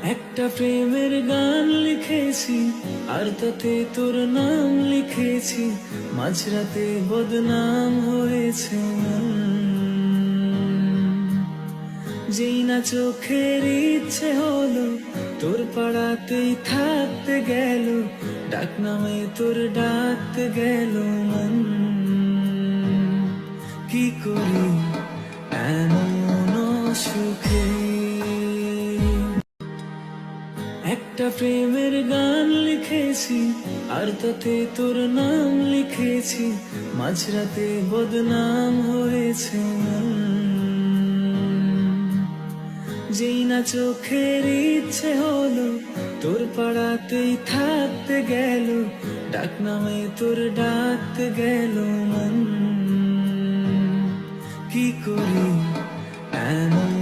একটা প্রেমের গান লিখেছি আর তাতে তোর নাম লিখেছি, মাঝরাতে বদনাম হয়েছে মন। যেই না চোখের ইচ্ছে হলো তোর পাড়াতেই থাকতে গেল, ডাক নামে তোর ডাকতে গেল মন। কি করি এমন সুখে, একটা প্রেমের গান লিখেছি আর তাতে তোর নাম লিখেছি, মাঝরাতে বদনাম হয়েছে মন। যেই না চোখের ইচ্ছে হলো তোর পাড়াতেই থাকতে গেল, ডাক নামে তোর ডাকতে গেল মন। কি করি এমন